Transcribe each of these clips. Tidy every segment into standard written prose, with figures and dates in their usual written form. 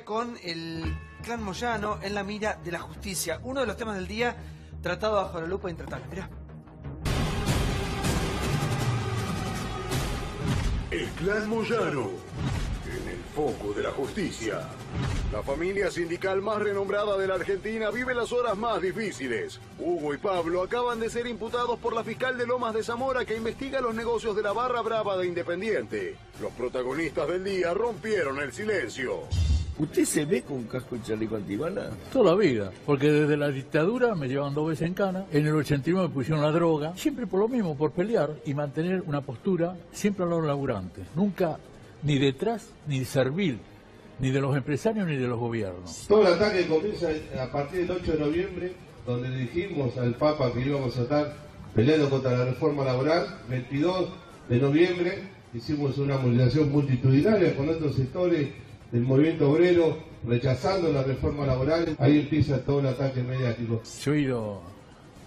Con el clan Moyano en la mira de la justicia, uno de los temas del día tratado bajo la lupa intratable. Mirá. El clan Moyano, en el foco de la justicia. La familia sindical más renombrada de la Argentina vive las horas más difíciles. Hugo y Pablo acaban de ser imputados por la fiscal de Lomas de Zamora que investiga los negocios de la barra brava de Independiente. Los protagonistas del día rompieron el silencio. ¿Usted se ve con casco y chaleco antibala? Toda la vida, porque desde la dictadura me llevaban 2 veces en cana, en el 89 me pusieron la droga, siempre por lo mismo, por pelear y mantener una postura siempre al lado del laburante, nunca ni detrás ni servil, ni de los empresarios ni de los gobiernos. Todo el ataque comienza a partir del 8 de noviembre, donde dijimos al Papa que íbamos a estar peleando contra la reforma laboral. 22 de noviembre hicimos una movilización multitudinaria con otros sectores del movimiento obrero, rechazando la reforma laboral. Ahí empieza todo el ataque mediático. Yo he ido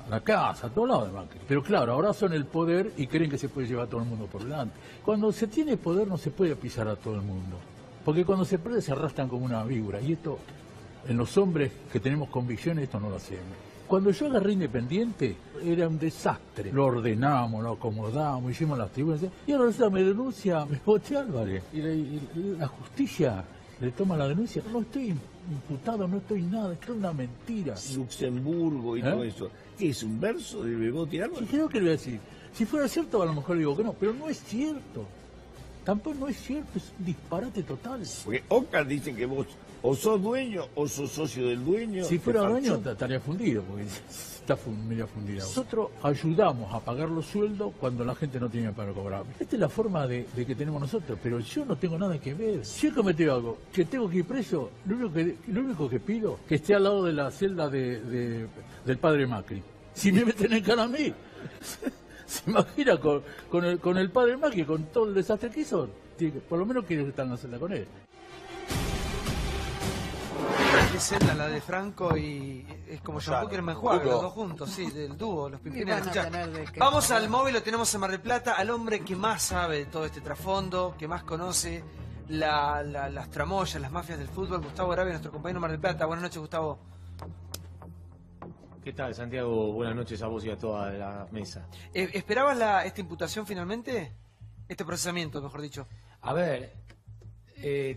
a la casa, a todos lados de Macri. Pero claro, ahora son el poder y creen que se puede llevar a todo el mundo por delante. Cuando se tiene poder no se puede pisar a todo el mundo. Porque cuando se pierde se arrastran como una víbora. Y esto, en los hombres que tenemos convicciones, esto no lo hacemos. Cuando yo agarré Independiente, era un desastre. Lo ordenamos, lo acomodamos, hicimos las tribunas. Y ahora me denuncia Bebote Álvarez. Y la justicia le toma la denuncia. No estoy imputado, no estoy nada, es una mentira. Luxemburgo y todo eso. ¿Qué es, un verso de Bebote Álvarez? Sí, creo que le voy a decir. Si fuera cierto, a lo mejor digo que no, pero no es cierto. Tampoco no es cierto, es un disparate total. Porque Oca dice que vos o sos dueño o sos socio del dueño. Si fuera dueño estaría fundido, porque está medio fundido. Nosotros ayudamos a pagar los sueldos cuando la gente no tiene para cobrar. Esta es la forma de que tenemos nosotros, pero yo no tengo nada que ver. Si he cometido algo, que tengo que ir preso, lo único que pido que esté al lado de la celda del padre Macri. Si me meten en cana a mí... ¿Se imagina con el padre Macri, con todo el desastre que hizo? Por lo menos quiere estar en la celda con él. ¿Qué celda? La de Franco y es como Jean Paul Menjuaga, los dos juntos, sí, del dúo, los Pimpinela. Vamos al móvil, lo tenemos en Mar del Plata, al hombre que más sabe de todo este trasfondo, que más conoce las tramoyas, las mafias del fútbol, Gustavo Arabia, nuestro compañero en Mar del Plata. Buenas noches, Gustavo. ¿Qué tal, Santiago? Buenas noches a vos y a toda la mesa. ¿Esperabas esta imputación finalmente? Este procesamiento, mejor dicho. A ver,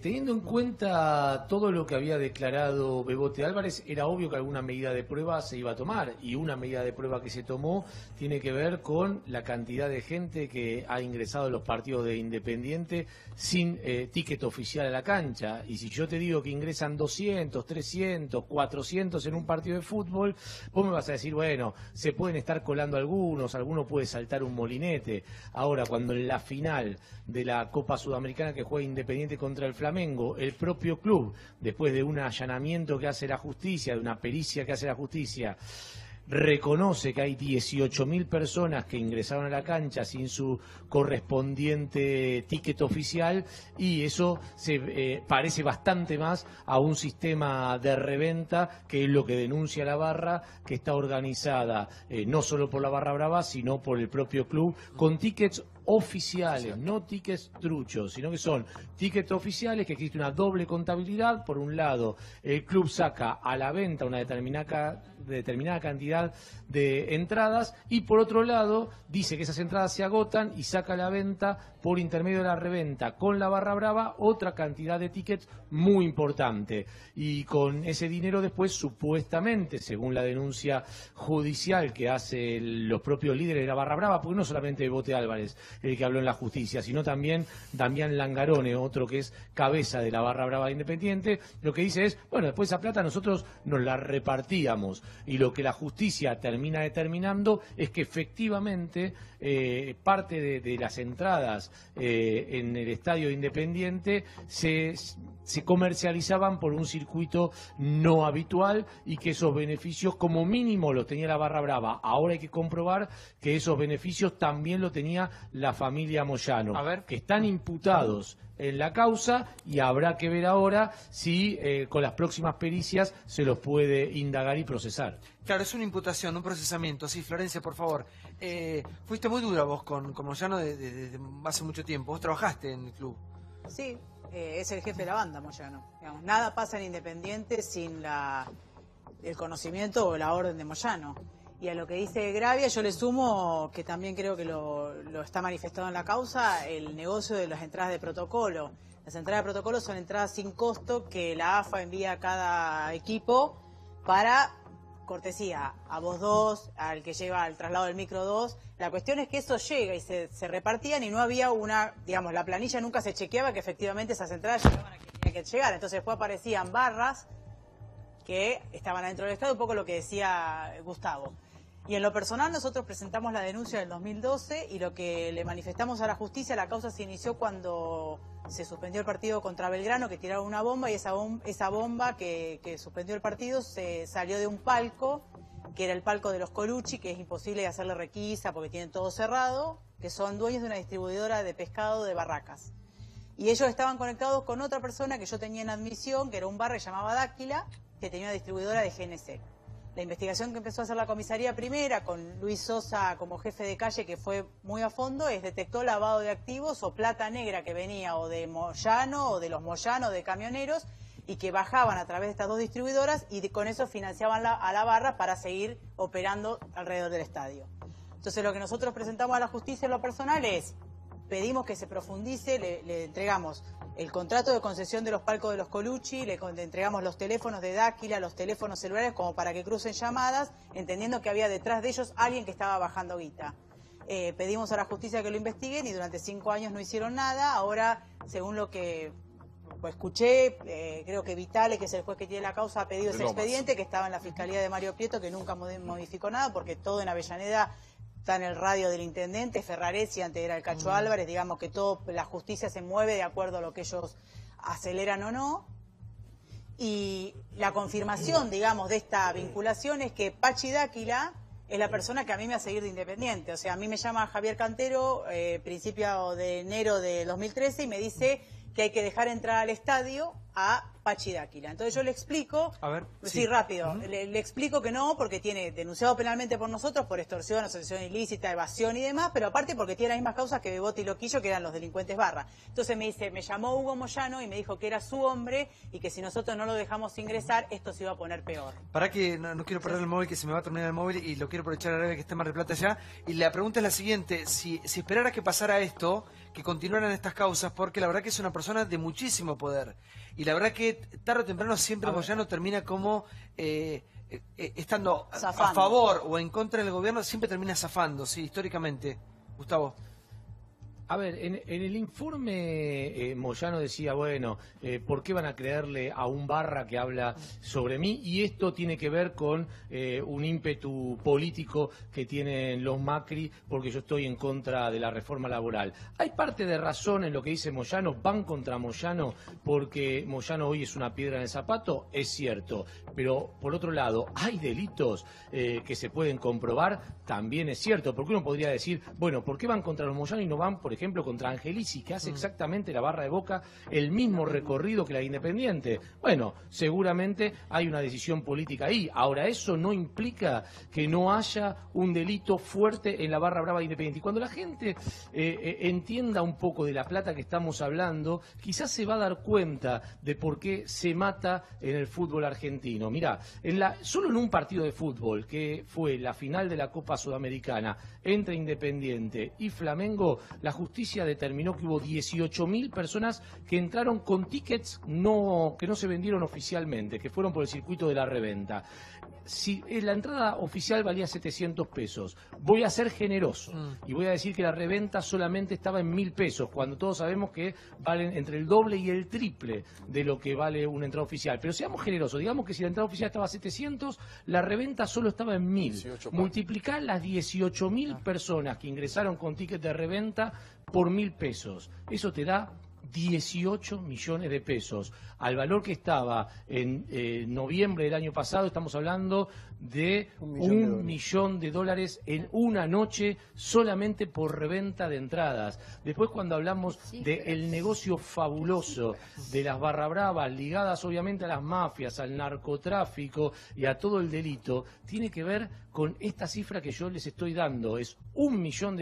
teniendo en cuenta todo lo que había declarado Bebote Álvarez, era obvio que alguna medida de prueba se iba a tomar. Y una medida de prueba que se tomó tiene que ver con la cantidad de gente que ha ingresado a los partidos de Independiente sin ticket oficial a la cancha. Y si yo te digo que ingresan 200, 300, 400 en un partido de fútbol, vos me vas a decir, bueno, se pueden estar colando alguno puede saltar un molinete. Ahora, cuando en la final de la Copa Sudamericana que juega Independiente contra el Flamengo, el propio club, después de un allanamiento que hace la justicia, de una pericia que hace la justicia, reconoce que hay 18.000 personas que ingresaron a la cancha sin su correspondiente ticket oficial, y eso se parece bastante más a un sistema de reventa, que es lo que denuncia la barra, que está organizada no solo por la barra brava, sino por el propio club, con tickets oficiales, no tickets truchos, sino que son tickets oficiales, que existe una doble contabilidad. Por un lado, el club saca a la venta una determinada cantidad de entradas, y por otro lado dice que esas entradas se agotan y saca a la venta, por intermedio de la reventa con la barra brava, otra cantidad de tickets muy importante, y con ese dinero después, supuestamente, según la denuncia judicial que hacen los propios líderes de la barra brava, porque no solamente Bebote Álvarez el que habló en la justicia, sino también Damián Langarone, otro que es cabeza de la barra brava de Independiente, lo que dice es, bueno, después esa plata nosotros nos la repartíamos, y lo que la justicia termina determinando es que efectivamente parte de las entradas en el estadio Independiente se comercializaban por un circuito no habitual, y que esos beneficios como mínimo los tenía la barra brava. Ahora hay que comprobar que esos beneficios también lo tenía la familia Moyano, que están imputados en la causa, y habrá que ver ahora si con las próximas pericias se los puede indagar y procesar. Claro, es una imputación, un procesamiento. Sí, Florencia, por favor. Fuiste muy dura vos con Moyano desde hace mucho tiempo. Vos trabajaste en el club. Sí, es el jefe de la banda, Moyano. Digamos, nada pasa en Independiente sin el conocimiento o la orden de Moyano. Y a lo que dice Gravia yo le sumo, que también creo que lo está manifestado en la causa, el negocio de las entradas de protocolo. Las entradas de protocolo son entradas sin costo que la AFA envía a cada equipo para cortesía, a vos dos, al que lleva el traslado del micro 2. La cuestión es que eso llega y se repartían y no había digamos, la planilla nunca se chequeaba que efectivamente esas entradas llegaban a quien tenía que llegar. Entonces después aparecían barras que estaban adentro del Estado, un poco lo que decía Gustavo. Y en lo personal nosotros presentamos la denuncia del 2012 y lo que le manifestamos a la justicia, la causa se inició cuando se suspendió el partido contra Belgrano, que tiraron una bomba y esa bomba que suspendió el partido se salió de un palco, que era el palco de los Colucci, que es imposible hacerle requisa porque tienen todo cerrado, que son dueños de una distribuidora de pescado de Barracas. Y ellos estaban conectados con otra persona que yo tenía en admisión, que era un bar que se llamaba Dáquila, que tenía una distribuidora de GNC. La investigación que empezó a hacer la comisaría primera, con Luis Sosa como jefe de calle, que fue muy a fondo, detectó lavado de activos o plata negra que venía o de Moyano o de los Moyano, de camioneros, y que bajaban a través de estas dos distribuidoras y con eso financiaban a la barra para seguir operando alrededor del estadio. Entonces lo que nosotros presentamos a la justicia en lo personal es, pedimos que se profundice, le entregamos el contrato de concesión de los palcos de los Colucci, le entregamos los teléfonos de Dáquila, los teléfonos celulares como para que crucen llamadas, entendiendo que había detrás de ellos alguien que estaba bajando guita. Pedimos a la justicia que lo investiguen y durante 5 años no hicieron nada. Ahora, según lo que escuché, creo que Vitale, que es el juez que tiene la causa, ha pedido ese expediente que estaba en la Fiscalía de Mario Prieto, que nunca modificó nada porque todo en Avellaneda está en el radio del intendente. Ferraresi antes era el Cacho Álvarez, digamos que todo, la justicia se mueve de acuerdo a lo que ellos aceleran o no. Y la confirmación, digamos, de esta vinculación es que Pachi Dáquila es la persona que a mí me hace ir de Independiente. O sea, a mí me llama Javier Cantero, principio de enero de 2013, y me dice que hay que dejar entrar al estadio a Pachi Dáquila. Entonces yo le explico, sí, rápido, le explico que no, porque tiene denunciado penalmente por nosotros por extorsión, asociación ilícita, evasión y demás, pero aparte porque tiene las mismas causas que Bebote y Loquillo, que eran los delincuentes barra. Entonces me dice, me llamó Hugo Moyano y me dijo que era su hombre y que si nosotros no lo dejamos ingresar, esto se iba a poner peor. Para que no quiero perder el móvil, que se me va a terminar el móvil y lo quiero aprovechar ahora que está en Mar del Plata ya. Y la pregunta es la siguiente, si esperara que pasara esto, que continuaran estas causas, porque la verdad que es una persona de muchísimo poder. Y la verdad que tarde o temprano siempre Moyano termina como estando a favor o en contra del gobierno, siempre termina zafando, sí, históricamente. Gustavo. A ver, en el informe Moyano decía, bueno, ¿por qué van a creerle a un barra que habla sobre mí? Y esto tiene que ver con un ímpetu político que tienen los Macri, porque yo estoy en contra de la reforma laboral. Hay parte de razón en lo que dice Moyano, van contra Moyano, porque Moyano hoy es una piedra en el zapato, es cierto. Pero, por otro lado, hay delitos que se pueden comprobar, también es cierto. Porque uno podría decir, bueno, ¿por qué van contra los Moyano y no van, por ejemplo, contra Angelici, que hace exactamente la barra de Boca el mismo recorrido que la Independiente? Bueno, seguramente hay una decisión política ahí. Ahora, eso no implica que no haya un delito fuerte en la barra brava de Independiente. Y cuando la gente entienda un poco de la plata que estamos hablando, quizás se va a dar cuenta de por qué se mata en el fútbol argentino. Mirá, solo en un partido de fútbol, que fue la final de la Copa Sudamericana entre Independiente y Flamengo, la justicia determinó que hubo 18.000 personas que entraron con tickets que no se vendieron oficialmente, que fueron por el circuito de la reventa. Si la entrada oficial valía 700 pesos, voy a ser generoso y voy a decir que la reventa solamente estaba en 1.000 pesos, cuando todos sabemos que valen entre el doble y el triple de lo que vale una entrada oficial. Pero seamos generosos, digamos que si la entrada oficial estaba a 700, la reventa solo estaba en 1.000. Multiplicar las 18.000 personas que ingresaron con ticket de reventa por 1.000 pesos. Eso te da 18 millones de pesos. Al valor que estaba en noviembre del año pasado, estamos hablando de $1 millón en una noche solamente por reventa de entradas. Después, cuando hablamos del negocio fabuloso de las barra bravas, ligadas obviamente a las mafias, al narcotráfico y a todo el delito, tiene que ver con esta cifra que yo les estoy dando. Es $1 millón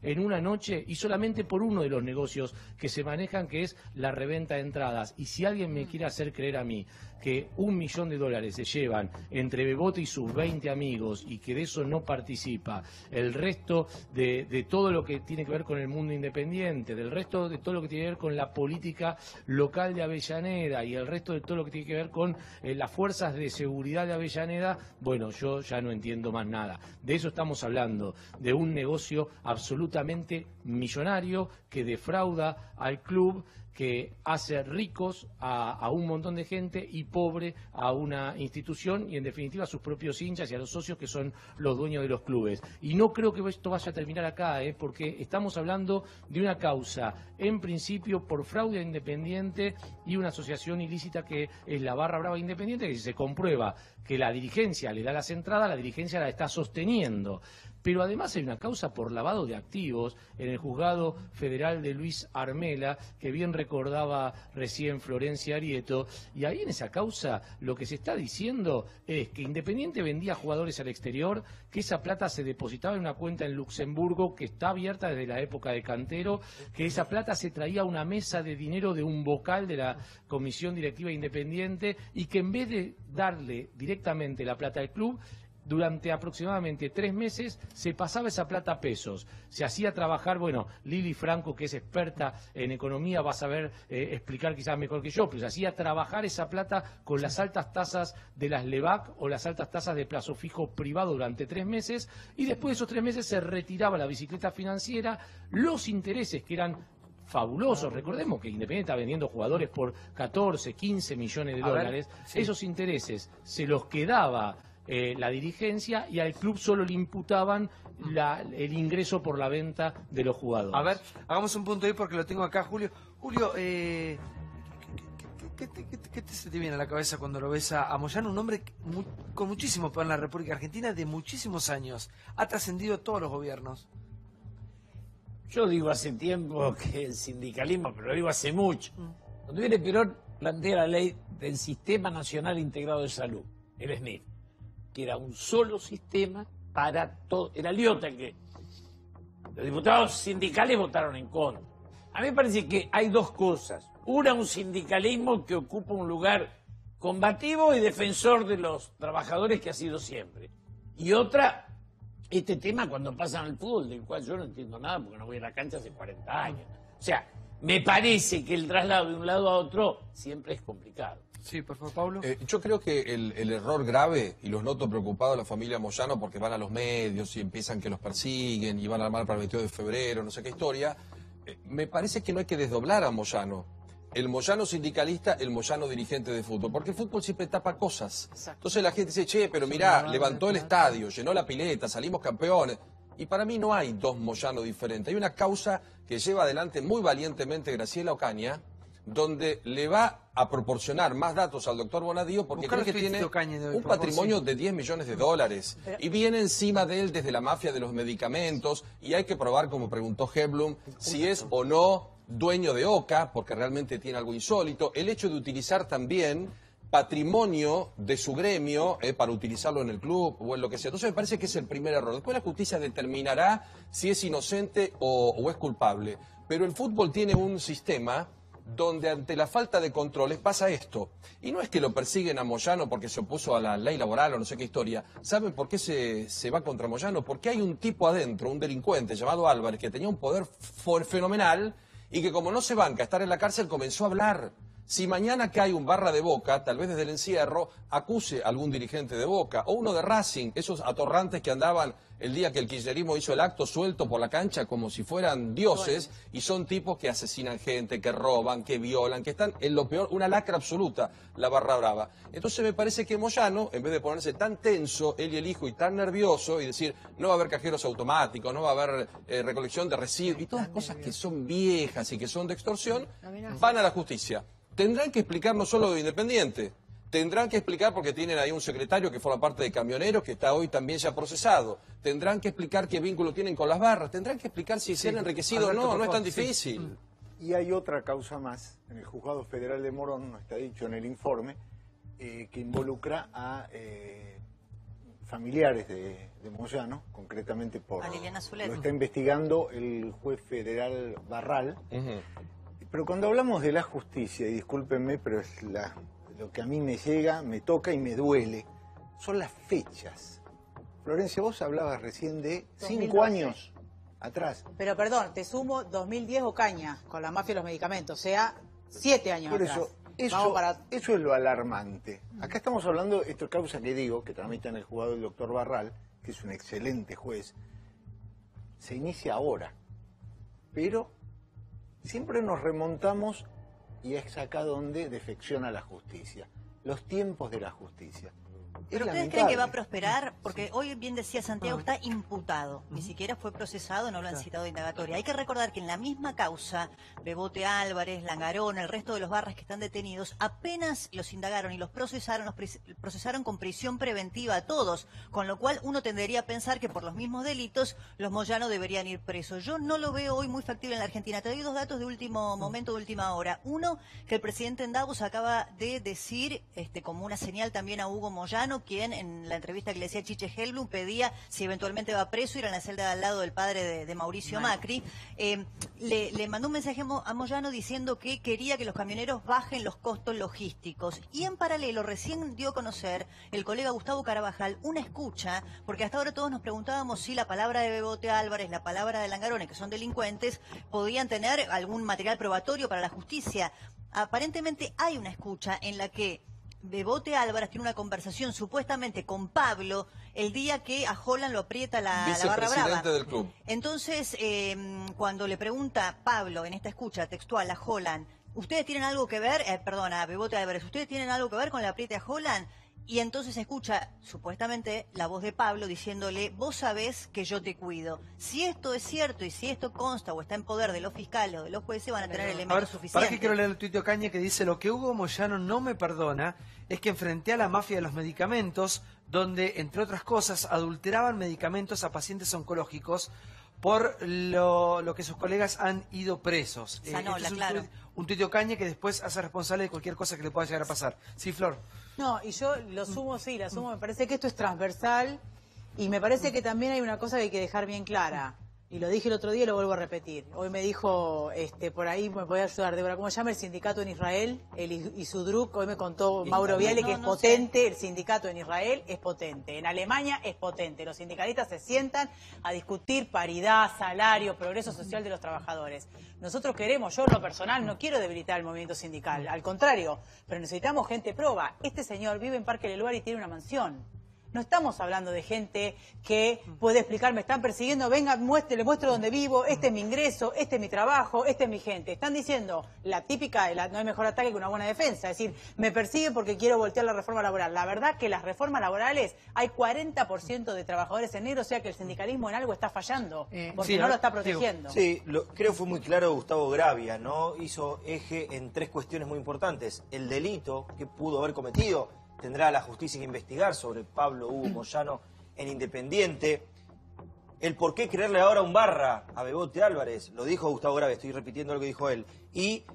en una noche y solamente por uno de los negocios que se manejan manejan, que es la reventa de entradas. Y si alguien me quiere hacer creer a mí que $1 millón se llevan entre Bebote y sus 20 amigos y que de eso no participa el resto de todo lo que tiene que ver con el mundo independiente, del resto de todo lo que tiene que ver con la política local de Avellaneda y el resto de todo lo que tiene que ver con las fuerzas de seguridad de Avellaneda, bueno, yo ya no entiendo más nada. De eso estamos hablando, de un negocio absolutamente millonario que defrauda al club, que hace ricos a un montón de gente y pobre a una institución y en definitiva a sus propios hinchas y a los socios que son los dueños de los clubes. Y no creo que esto vaya a terminar acá, porque estamos hablando de una causa en principio por fraude a Independiente y una asociación ilícita que es la Barra Brava Independiente, que si se comprueba que la dirigencia le da las entradas, la dirigencia la está sosteniendo. Pero además hay una causa por lavado de activos en el juzgado federal de Luis Armela, que bien recordaba recién Florencia Arieto, y ahí en esa causa lo que se está diciendo es que Independiente vendía jugadores al exterior, que esa plata se depositaba en una cuenta en Luxemburgo que está abierta desde la época de Cantero, que esa plata se traía a una mesa de dinero de un vocal de la Comisión Directiva Independiente y que en vez de darle directamente la plata al club, durante aproximadamente 3 meses se pasaba esa plata a pesos. Se hacía trabajar, bueno, Lili Franco, que es experta en economía, va a saber explicar quizás mejor que yo, pero se hacía trabajar esa plata con las altas tasas de las LEVAC o las altas tasas de plazo fijo privado durante 3 meses, y después de esos 3 meses se retiraba la bicicleta financiera, los intereses que eran fabulosos. Recordemos que Independiente está vendiendo jugadores por 14, 15 millones de dólares. Sí. Esos intereses se los quedaba la dirigencia y al club solo le imputaban el ingreso por la venta de los jugadores. A ver, hagamos un punto ahí porque lo tengo acá, Julio. Julio, ¿qué se te viene a la cabeza cuando lo ves a Moyano? Un hombre con muchísimo poder en la República Argentina, de muchísimos años. Ha trascendido todos los gobiernos. Yo digo hace tiempo que el sindicalismo, pero lo digo hace mucho. Cuando viene Perón, plantea la ley del Sistema Nacional Integrado de Salud, el SNIF, que era un solo sistema para todo. Era Liotta que los diputados sindicales votaron en contra. A mí me parece que hay dos cosas. Una, un sindicalismo que ocupa un lugar combativo y defensor de los trabajadores, que ha sido siempre. Y otra, este tema cuando pasan al fútbol, del cual yo no entiendo nada porque no voy a la cancha hace 40 años. O sea, me parece que el traslado de un lado a otro siempre es complicado. Sí, por favor, Pablo. Yo creo que el error grave, y los noto preocupados a la familia Moyano porque van a los medios y empiezan que los persiguen y van a armar para el 22 de febrero, no sé qué historia, me parece que no hay que desdoblar a Moyano. El Moyano sindicalista, el Moyano dirigente de fútbol, porque el fútbol siempre tapa cosas. Exacto. Entonces la gente dice, che, pero mirá, levantó el estadio, llenó la pileta, salimos campeones. Y para mí no hay dos Moyano diferentes. Hay una causa que lleva adelante muy valientemente Graciela Ocaña, donde le va a proporcionar más datos al doctor Bonadío porque cree que tiene un patrimonio de 10 millones de dólares y viene encima de él desde la mafia de los medicamentos y hay que probar, como preguntó Hedblum, si es o no dueño de OCA, porque realmente tiene algo insólito. El hecho de utilizar también patrimonio de su gremio para utilizarlo en el club o en lo que sea. Entonces me parece que es el primer error. Después la justicia determinará si es inocente o es culpable. Pero el fútbol tiene un sistema donde ante la falta de controles pasa esto. Y no es que lo persiguen a Moyano porque se opuso a la ley laboral o no sé qué historia. ¿Saben por qué se va contra Moyano? Porque hay un tipo adentro, un delincuente llamado Álvarez, que tenía un poder fenomenal y que como no se banca estar en la cárcel comenzó a hablar. Si mañana cae un Barra de Boca, tal vez desde el encierro, acuse a algún dirigente de Boca o uno de Racing, esos atorrantes que andaban el día que el kirchnerismo hizo el acto suelto por la cancha como si fueran dioses, y son tipos que asesinan gente, que roban, que violan, que están en lo peor, una lacra absoluta, la Barra Brava. Entonces me parece que Moyano, en vez de ponerse tan tenso, él y el hijo, y tan nervioso, y decir, no va a haber cajeros automáticos, no va a haber recolección de residuos, y todas cosas que son viejas y que son de extorsión, van a la justicia. Tendrán que explicar no solo de Independiente, tendrán que explicar porque tienen ahí un secretario que forma parte de Camioneros, que está hoy también ya procesado. Tendrán que explicar qué vínculo tienen con las barras, tendrán que explicar si se han enriquecido o no, no es tan difícil. Y hay otra causa más, en el Juzgado Federal de Morón, no está dicho en el informe, que involucra a familiares de Moyano, concretamente por... A Liliana Zulet. Lo está investigando el juez federal Barral. Pero cuando hablamos de la justicia, y discúlpenme, pero es lo que a mí me llega, me toca y me duele, son las fechas. Florencia, vos hablabas recién de 5 años atrás. Pero perdón, te sumo 2010 Ocaña, con la mafia de los medicamentos, o sea, 7 años Por atrás. Eso es lo alarmante. Acá estamos hablando, esto es causa que digo, que tramita en el juzgado el doctor Barral, que es un excelente juez, se inicia ahora. Pero siempre nos remontamos, y es acá donde defecciona la justicia, los tiempos de la justicia. ¿Pero ustedes creen que va a prosperar? Porque hoy, bien decía Santiago, está imputado. Ni siquiera fue procesado, no lo han citado de indagatoria. Hay que recordar que en la misma causa, Bebote Álvarez, Langarón, el resto de los barras que están detenidos, apenas los indagaron y los procesaron con prisión preventiva a todos. Con lo cual, uno tendería a pensar que por los mismos delitos, los Moyano deberían ir presos. Yo no lo veo hoy muy factible en la Argentina. Te doy 2 datos de último momento, de última hora. Uno, que el presidente en Davos acaba de decir, como una señal también a Hugo Moyano, quien en la entrevista que le decía Chiche Helblum pedía si eventualmente va preso, ir a la celda de al lado del padre de Mauricio Macri. Le mandó un mensaje a Moyano diciendo que quería que los camioneros bajen los costos logísticos. Y en paralelo recién dio a conocer el colega Gustavo Carabajal una escucha, porque hasta ahora todos nos preguntábamos si la palabra de Bebote Álvarez, la palabra de Langarone, que son delincuentes, podían tener algún material probatorio para la justicia. Aparentemente hay una escucha en la que Bebote Álvarez tiene una conversación supuestamente con Pablo el día que a Holland lo aprieta la barra brava. Del club. Entonces, cuando le pregunta Pablo en esta escucha textual a Holland, ¿ustedes tienen algo que ver? A Bebote Álvarez, ¿ustedes tienen algo que ver con el apriete a Holland? Y entonces escucha supuestamente la voz de Pablo diciéndole, vos sabés que yo te cuido. Si esto es cierto y si esto consta o está en poder de los fiscales o de los jueces, van a tener elementos suficientes. ¿Para qué quiero leer el tuit de Ocaña que dice, lo que Hugo Moyano no me perdona es que enfrenté a la mafia de los medicamentos, donde, entre otras cosas, adulteraban medicamentos a pacientes oncológicos por lo que sus colegas han ido presos. Sanola, claro. Un tuit de Ocaña que después hace responsable de cualquier cosa que le pueda llegar a pasar. Sí, Flor. No, y yo lo sumo, me parece que esto es transversal y me parece que también hay una cosa que hay que dejar bien clara. Y lo dije el otro día y lo vuelvo a repetir. Hoy me dijo, por ahí me puede ayudar, Débora, ¿cómo se llama el sindicato en Israel? El Isudruk, hoy me contó Mauro Viale que es potente, el sindicato en Israel es potente, en Alemania es potente. Los sindicalistas se sientan a discutir paridad, salario, progreso social de los trabajadores. Nosotros queremos, yo en lo personal no quiero debilitar el movimiento sindical, al contrario, pero necesitamos gente proba. Este señor vive en Parque Leluar y tiene una mansión. No estamos hablando de gente que puede explicar, me están persiguiendo, venga, le muestro dónde vivo, este es mi ingreso, este es mi trabajo, este es mi gente. Están diciendo la típica, no hay mejor ataque que una buena defensa, es decir, me persiguen porque quiero voltear la reforma laboral. La verdad que las reformas laborales hay 40% de trabajadores en negro, o sea que el sindicalismo en algo está fallando, porque no lo está protegiendo. Sí, creo que fue muy claro Gustavo Gravia, ¿no? Hizo eje en 3 cuestiones muy importantes. El delito que pudo haber cometido, tendrá la justicia que investigar sobre Pablo Hugo Moyano en Independiente. El por qué creerle ahora un barra a Bebote Álvarez, lo dijo Gustavo Gravia, estoy repitiendo lo que dijo él. Y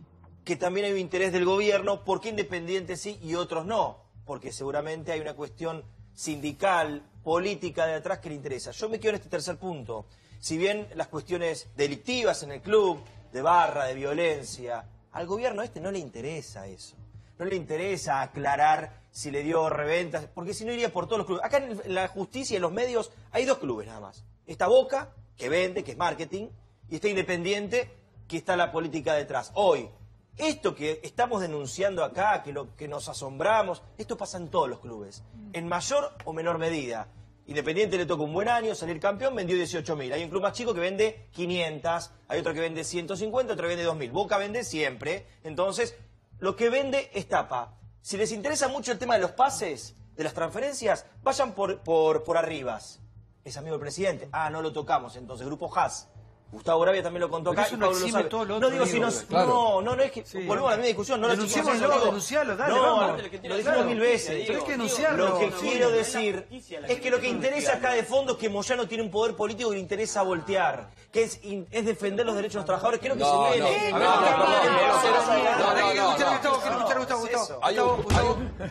que también hay un interés del gobierno, ¿por qué Independiente sí y otros no? Porque seguramente hay una cuestión sindical, política de atrás que le interesa. Yo me quedo en este tercer punto. Si bien las cuestiones delictivas en el club, de barra, de violencia, al gobierno no le interesa eso. No le interesa aclarar si le dio reventas, porque si no iría por todos los clubes. Acá en la justicia y en los medios hay 2 clubes nada más. Está Boca, que vende, que es marketing, y está Independiente, que está la política detrás. Hoy, esto que estamos denunciando acá, que nos asombramos, esto pasa en todos los clubes, en mayor o menor medida. Independiente le toca un buen año, salir campeón, vendió 18.000. Hay un club más chico que vende 500, hay otro que vende 150, otro que vende 2.000. Boca vende siempre, entonces lo que vende es tapa. Si les interesa mucho el tema de los pases, de las transferencias, vayan por Arribas. Es amigo del presidente. Ah, no lo tocamos entonces. Grupo Haas. Gustavo Gravia también lo contó acá y Pablo lo sabe. No digo si nos... Claro. No, es que... Volvemos a la misma discusión. No denuncialo, dale, vamos. Lo dijimos 1000 veces. Pero es que denunciarlo. Lo que quiero decir es que lo que interesa acá de fondo es que Moyano tiene un poder político que le interesa voltear, que es defender los derechos de los trabajadores, que es lo que se viene.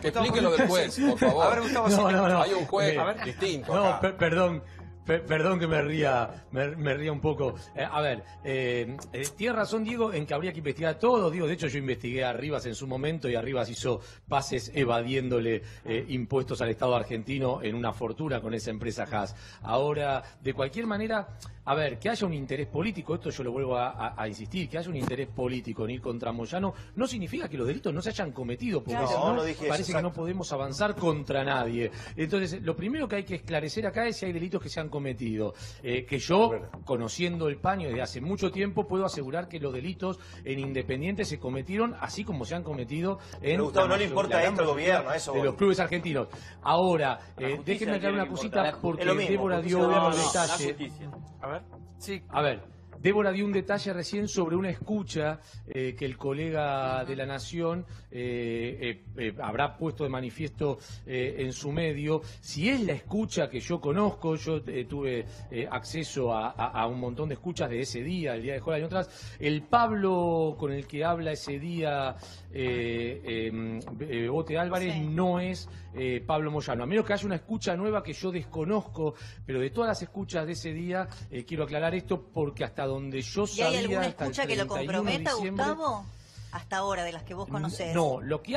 Que explique lo del juez, por favor. A ver, Gustavo, hay un juez distinto acá. Perdón. Perdón que me ría un poco. A ver, tiene razón Diego en que habría que investigar todo. Digo, de hecho yo investigué a Rivas en su momento y a Rivas hizo pases evadiéndole impuestos al Estado argentino en una fortuna con esa empresa Haas. Ahora, de cualquier manera, a ver, que haya un interés político, esto yo lo vuelvo a insistir, que haya un interés político en ir contra Moyano, no significa que los delitos no se hayan cometido, porque parece que no podemos avanzar contra nadie. Entonces, lo primero que hay que esclarecer acá es si hay delitos que se han cometido. Que yo, conociendo el paño desde hace mucho tiempo, puedo asegurar que los delitos en Independiente se cometieron así como se han cometido en Gustavo, no le importa esto al gobierno, eso de los clubes argentinos. Ahora, déjenme aclarar una cosita, porque Débora dio un detalle. A ver. Sí. A ver. Débora dio un detalle recién sobre una escucha que el colega de La Nación habrá puesto de manifiesto en su medio. Si es la escucha que yo conozco, yo tuve acceso a un montón de escuchas de ese día, el día de Holland y otras. El Pablo con el que habla ese día Bebote Álvarez no es Pablo Moyano. A menos que haya una escucha nueva que yo desconozco, pero de todas las escuchas de ese día quiero aclarar esto porque hasta donde yo sabía... ¿Y hay alguna escucha que lo comprometa, Gustavo? Hasta ahora, de las que vos conocés. No, lo que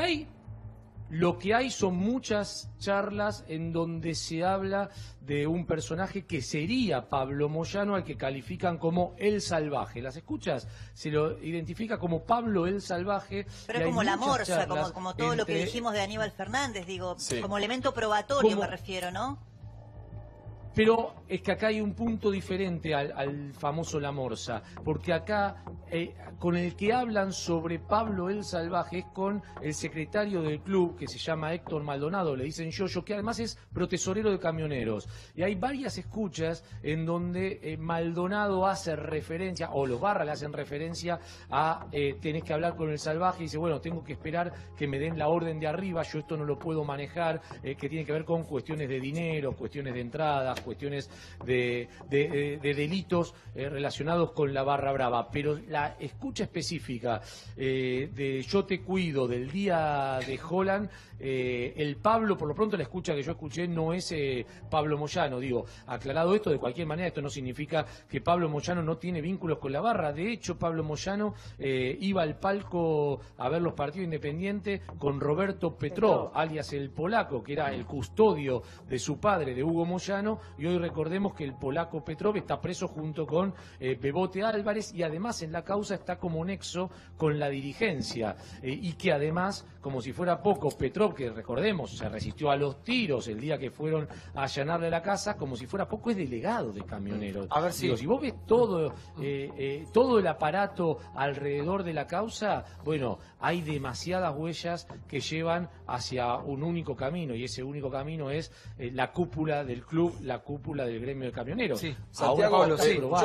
hay son muchas charlas en donde se habla de un personaje que sería Pablo Moyano, al que califican como el salvaje. Las escuchas se lo identifica como Pablo el salvaje. Pero como la morsa, como todo lo que dijimos de Aníbal Fernández, digo, como elemento probatorio me refiero, ¿no? Pero es que acá hay un punto diferente al famoso La Morsa, porque acá con el que hablan sobre Pablo el Salvaje es con el secretario del club, que se llama Héctor Maldonado, le dicen Yoyo, que además es protesorero de camioneros. Y hay varias escuchas en donde Maldonado hace referencia, o los Barra le hacen referencia a tenés que hablar con el Salvaje, y dice, bueno, tengo que esperar que me den la orden de arriba, yo esto no lo puedo manejar, que tiene que ver con cuestiones de dinero, cuestiones de entradas, cuestiones de delitos relacionados con la barra brava. Pero la escucha específica de Yo te cuido del día de Holland, el Pablo, por lo pronto la escucha que yo escuché no es Pablo Moyano. Digo, aclarado esto, de cualquier manera esto no significa que Pablo Moyano no tiene vínculos con la barra. De hecho, Pablo Moyano iba al palco a ver los partidos independientes con Roberto Petrov, alias el polaco, que era el custodio de su padre, de Hugo Moyano, y hoy recordemos que el polaco Petrov está preso junto con Bebote Álvarez, y además en la causa está como nexo con la dirigencia, y que además, como si fuera poco, Petrov, que recordemos, se resistió a los tiros el día que fueron a allanarle la casa, como si fuera poco, es delegado de camioneros. A ver, digo, si vos ves todo el aparato alrededor de la causa, bueno, hay demasiadas huellas que llevan hacia un único camino, y ese único camino es la cúpula del club, la cúpula del gremio de camioneros. Sí. Santiago, yo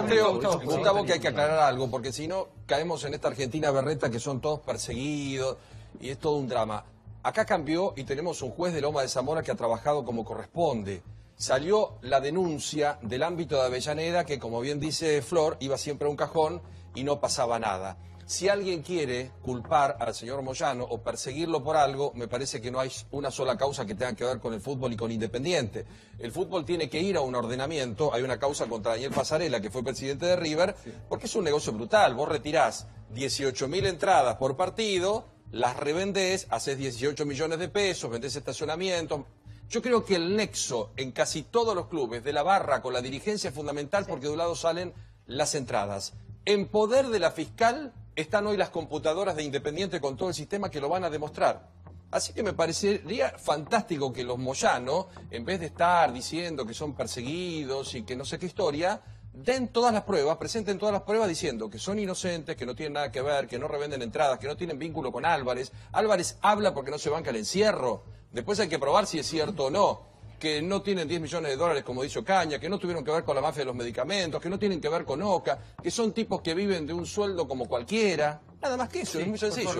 creo, Gustavo, que hay que aclarar algo, porque si no caemos en esta Argentina berreta que son todos perseguidos y es todo un drama. Acá cambió y tenemos un juez de Loma de Zamora que ha trabajado como corresponde. Salió la denuncia del ámbito de Avellaneda que, como bien dice Flor, iba siempre a un cajón y no pasaba nada. Si alguien quiere culpar al señor Moyano o perseguirlo por algo, me parece que no hay una sola causa que tenga que ver con el fútbol y con Independiente. El fútbol tiene que ir a un ordenamiento. Hay una causa contra Daniel Pasarela, que fue presidente de River, porque es un negocio brutal. Vos retirás 18.000 entradas por partido, las revendés, haces 18 millones de pesos, vendés estacionamientos. Yo creo que el nexo en casi todos los clubes de la barra con la dirigencia es fundamental, porque de un lado salen las entradas. En poder de la fiscal están hoy las computadoras de Independiente con todo el sistema que lo van a demostrar. Así que me parecería fantástico que los Moyano, en vez de estar diciendo que son perseguidos y que no sé qué historia, den todas las pruebas, presenten todas las pruebas diciendo que son inocentes, que no tienen nada que ver, que no revenden entradas, que no tienen vínculo con Álvarez. Álvarez habla porque no se banca el encierro. Después hay que probar si es cierto o no. Que no tienen 10 millones de dólares, como dice Ocaña, que no tuvieron que ver con la mafia de los medicamentos, que no tienen que ver con Oca, que son tipos que viven de un sueldo como cualquiera. Nada más que eso, es muy sencillo.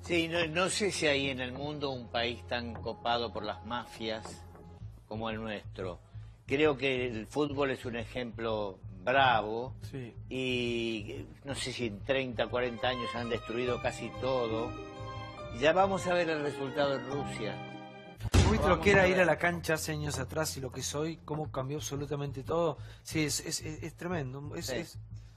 Sí, no sé si hay en el mundo un país tan copado por las mafias como el nuestro. Creo que el fútbol es un ejemplo bravo, y no sé si en 30, 40 años han destruido casi todo. Ya vamos a ver el resultado en Rusia. ¿Viste lo que era ir a la cancha hace años atrás y lo que soy? ¿Cómo cambió absolutamente todo? Sí, es tremendo.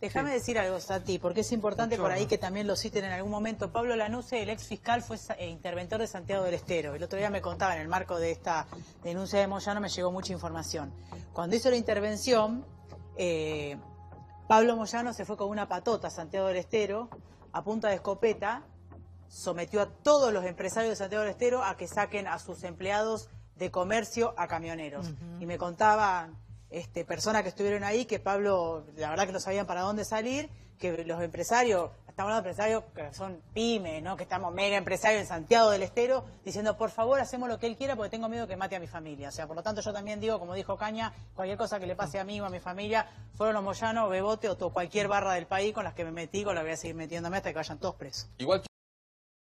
Déjame decir algo, Santi, porque es importante por ahí que también lo citen en algún momento. Pablo Lanuse, el ex fiscal, fue interventor de Santiago del Estero. El otro día me contaba, en el marco de esta denuncia de Moyano, me llegó mucha información. Cuando hizo la intervención, Pablo Moyano se fue con una patota a Santiago del Estero, a punta de escopeta, sometió a todos los empresarios de Santiago del Estero a que saquen a sus empleados de comercio a camioneros. Y me contaban personas que estuvieron ahí que Pablo, la verdad que no sabían para dónde salir, que los empresarios, estamos hablando de empresarios que son pymes, ¿no? Que estamos mega empresarios en Santiago del Estero, diciendo por favor hacemos lo que él quiera porque tengo miedo que mate a mi familia. O sea, por lo tanto yo también digo, como dijo Caña, cualquier cosa que le pase a mí o a mi familia, fueron los Moyano, Bebote o cualquier barra del país con las que me metí, con las que voy a seguir metiéndome hasta que vayan todos presos. Igual